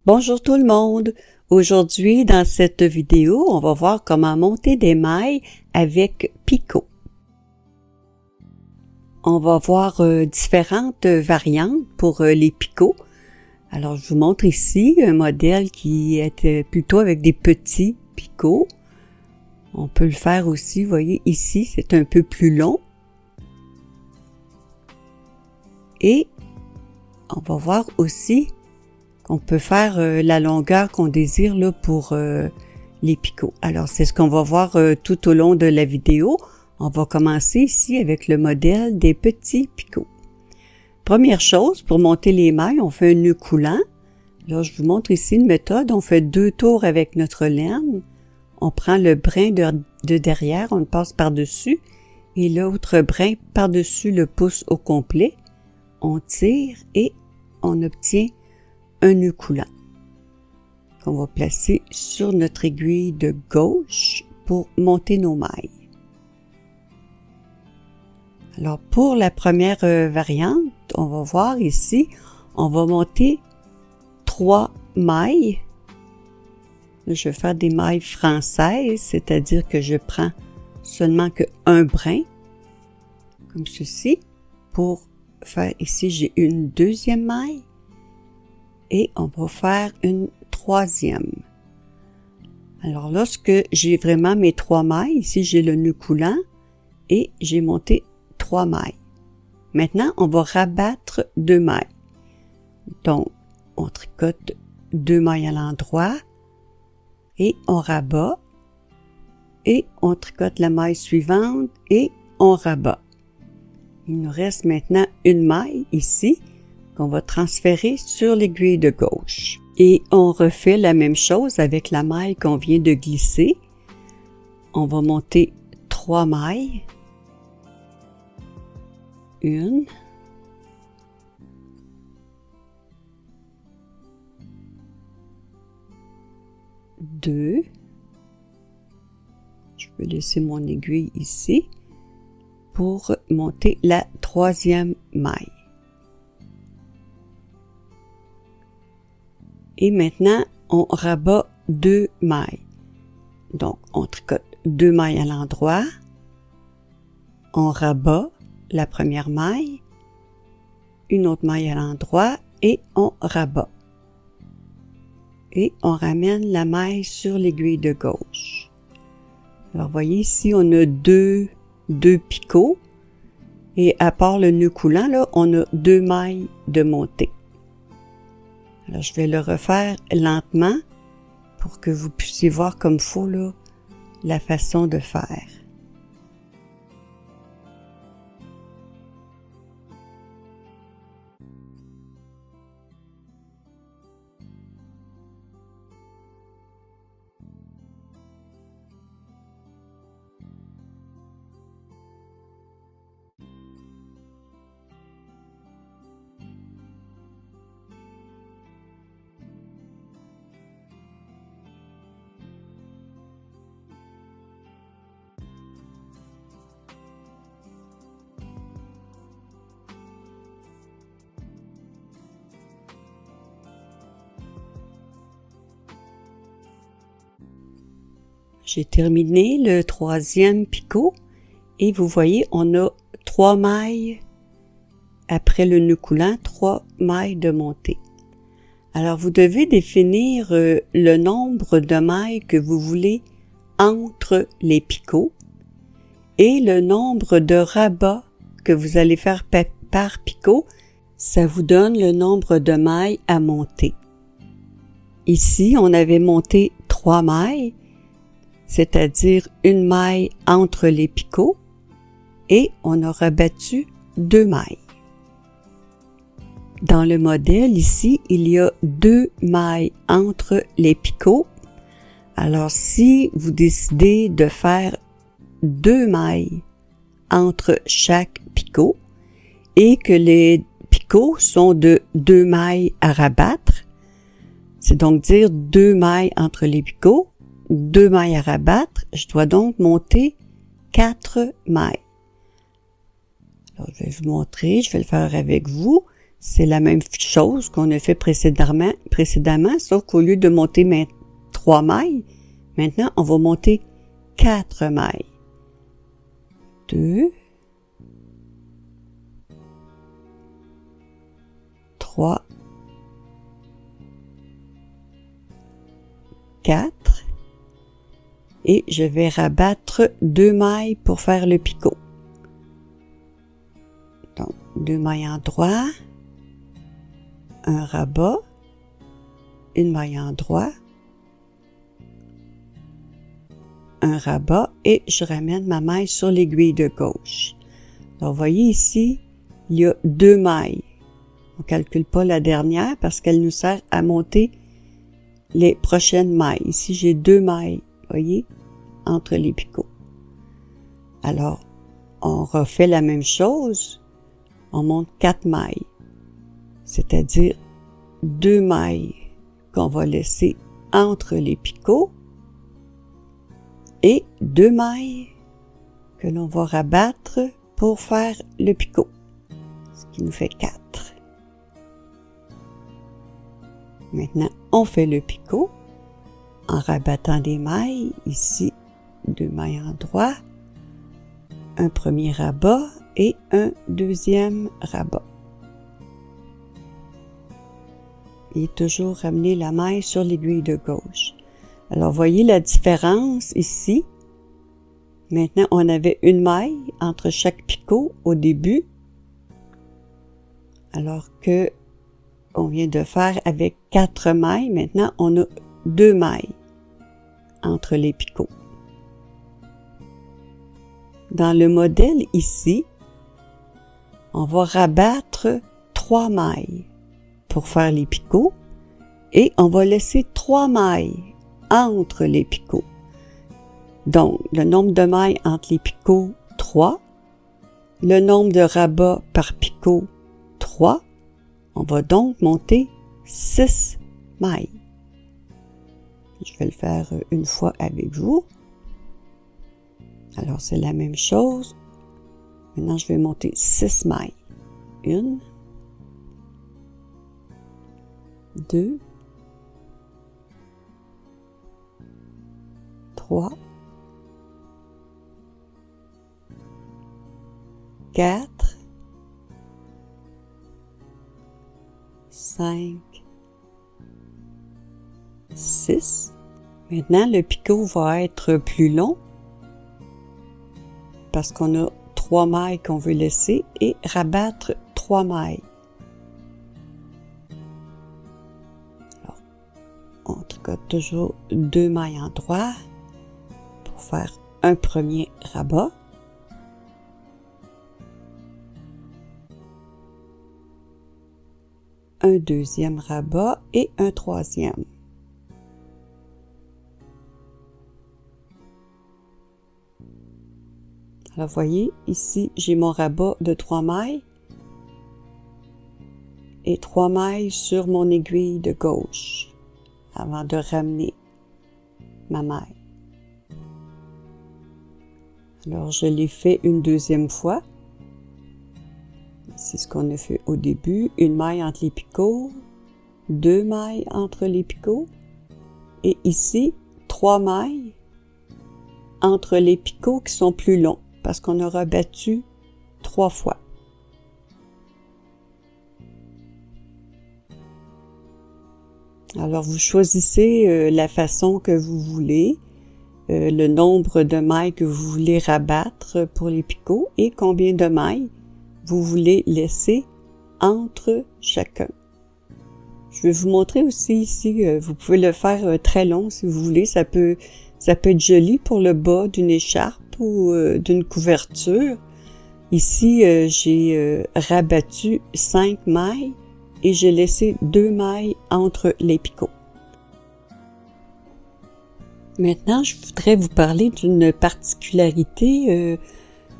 Bonjour tout le monde! Aujourd'hui, dans cette vidéo, on va voir comment monter des mailles avec picot. On va voir différentes variantes pour les picots. Alors, je vous montre ici un modèle qui est plutôt avec des petits picots. On peut le faire aussi, vous voyez, ici, c'est un peu plus long. Et on va voir aussi qu'on peut faire la longueur qu'on désire là, pour les picots. Alors, c'est ce qu'on va voir tout au long de la vidéo. On va commencer ici avec le modèle des petits picots. Première chose, pour monter les mailles, on fait un nœud coulant. Là, je vous montre ici une méthode. On fait 2 tours avec notre laine. On prend le brin de derrière, on le passe par-dessus, et l'autre brin par-dessus le pouce au complet. On tire et on obtient un nœud coulant qu'on va placer sur notre aiguille de gauche pour monter nos mailles. Alors, pour la première variante, on va voir ici, on va monter 3 mailles. Je vais faire des mailles françaises, c'est-à-dire que je prends seulement que un brin, comme ceci, pour faire ici, j'ai une deuxième maille et on va faire une troisième. Alors, lorsque j'ai vraiment mes 3 mailles, ici j'ai le nœud coulant et j'ai monté 3 mailles. Maintenant, on va rabattre 2 mailles. Donc, on tricote 2 mailles à l'endroit et on rabat et on tricote la maille suivante et on rabat. Il nous reste maintenant une maille ici qu'on va transférer sur l'aiguille de gauche. Et on refait la même chose avec la maille qu'on vient de glisser. On va monter 3 mailles. 1, 2, je peux laisser mon aiguille ici pour monter la troisième maille. Et maintenant, on rabat 2 mailles. Donc, on tricote 2 mailles à l'endroit, on rabat la première maille, une autre maille à l'endroit et on rabat. Et on ramène la maille sur l'aiguille de gauche. Alors, voyez ici, on a deux picots et à part le nœud coulant, là, on a 2 mailles de montée. Alors, je vais le refaire lentement pour que vous puissiez voir comme il faut là, la façon de faire. J'ai terminé le 3e picot et vous voyez, on a 3 mailles après le nœud coulant, 3 mailles de montée. Alors, vous devez définir le nombre de mailles que vous voulez entre les picots et le nombre de rabats que vous allez faire par picot. Ça vous donne le nombre de mailles à monter. Ici, on avait monté 3 mailles, c'est-à-dire une maille entre les picots, et on a rabattu 2 mailles. Dans le modèle ici, il y a 2 mailles entre les picots. Alors, si vous décidez de faire 2 mailles entre chaque picot et que les picots sont de 2 mailles à rabattre, c'est donc dire 2 mailles entre les picots, 2 mailles à rabattre, je dois donc monter 4 mailles. Alors, je vais vous montrer, je vais le faire avec vous. c'est la même chose qu'on a fait précédemment, sauf qu'au lieu de monter 3 mailles, maintenant on va monter 4 mailles. 2, 3, 4 et je vais rabattre 2 mailles pour faire le picot. Donc 2 mailles en droit, un rabat, une maille en droit, un rabat et je ramène ma maille sur l'aiguille de gauche. Alors vous voyez ici, il y a 2 mailles. On ne calcule pas la dernière parce qu'elle nous sert à monter les prochaines mailles. Ici, j'ai 2 mailles, voyez, entre les picots. Alors, on refait la même chose. On monte 4 mailles, c'est-à-dire 2 mailles qu'on va laisser entre les picots et 2 mailles que l'on va rabattre pour faire le picot, ce qui nous fait 4. Maintenant, on fait le picot en rabattant des mailles. Ici, 2 mailles en droit, un premier rabat et un deuxième rabat. Et toujours ramener la maille sur l'aiguille de gauche. Alors, voyez la différence ici. Maintenant, on avait une maille entre chaque picot au début, alors que on vient de faire avec 4 mailles. Maintenant, on a 2 mailles entre les picots. Dans le modèle ici, on va rabattre 3 mailles pour faire les picots et on va laisser 3 mailles entre les picots. Donc, le nombre de mailles entre les picots, 3. Le nombre de rabats par picot, 3. On va donc monter 6 mailles. Je vais le faire une fois avec vous. Alors, c'est la même chose. Maintenant, je vais monter 6 mailles. 1, 2, 3, 4, 5, 6. Maintenant, le picot va être plus long parce qu'on a 3 mailles qu'on veut laisser et rabattre 3 mailles. Alors, on tricote toujours 2 mailles en droit pour faire un premier rabat. Un deuxième rabat et un troisième. Alors, voyez, ici, j'ai mon rabat de 3 mailles et 3 mailles sur mon aiguille de gauche avant de ramener ma maille. Alors, je l'ai fait une deuxième fois. C'est ce qu'on a fait au début. Une maille entre les picots, 2 mailles entre les picots et ici, 3 mailles entre les picots qui sont plus longs parce qu'on aura battu 3 fois. Alors, vous choisissez la façon que vous voulez, le nombre de mailles que vous voulez rabattre pour les picots et combien de mailles vous voulez laisser entre chacun. Je vais vous montrer aussi ici, vous pouvez le faire très long si vous voulez, ça peut être joli pour le bas d'une écharpe ou d'une couverture. Ici, j'ai rabattu 5 mailles et j'ai laissé 2 mailles entre les picots. Maintenant, je voudrais vous parler d'une particularité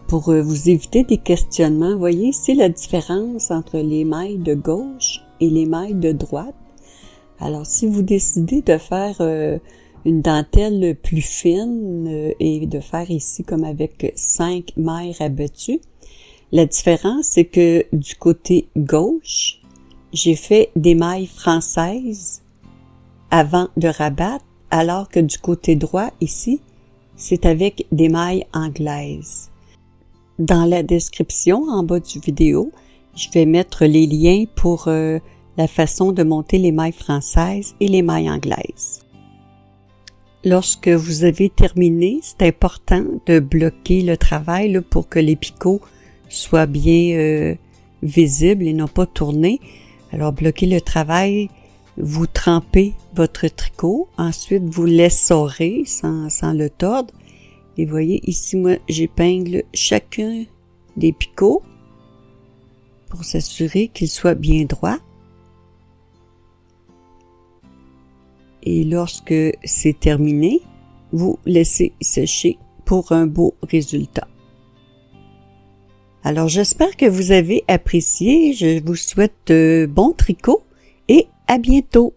pour vous éviter des questionnements. Vous voyez ici la différence entre les mailles de gauche et les mailles de droite. Alors, si vous décidez de faire une dentelle plus fine et de faire ici comme avec 5 mailles rabattues, la différence, c'est que du côté gauche, j'ai fait des mailles françaises avant de rabattre, alors que du côté droit, ici, c'est avec des mailles anglaises. Dans la description, en bas du vidéo, je vais mettre les liens pour la façon de monter les mailles françaises et les mailles anglaises. Lorsque vous avez terminé, c'est important de bloquer le travail là, pour que les picots soient bien visibles et non pas tournés. Alors, bloquez le travail, vous trempez votre tricot, ensuite vous l'essorez sans le tordre. Et voyez, ici, moi, j'épingle chacun des picots pour s'assurer qu'ils soient bien droits. Et lorsque c'est terminé, vous laissez sécher pour un beau résultat. Alors, j'espère que vous avez apprécié. Je vous souhaite bon tricot et à bientôt.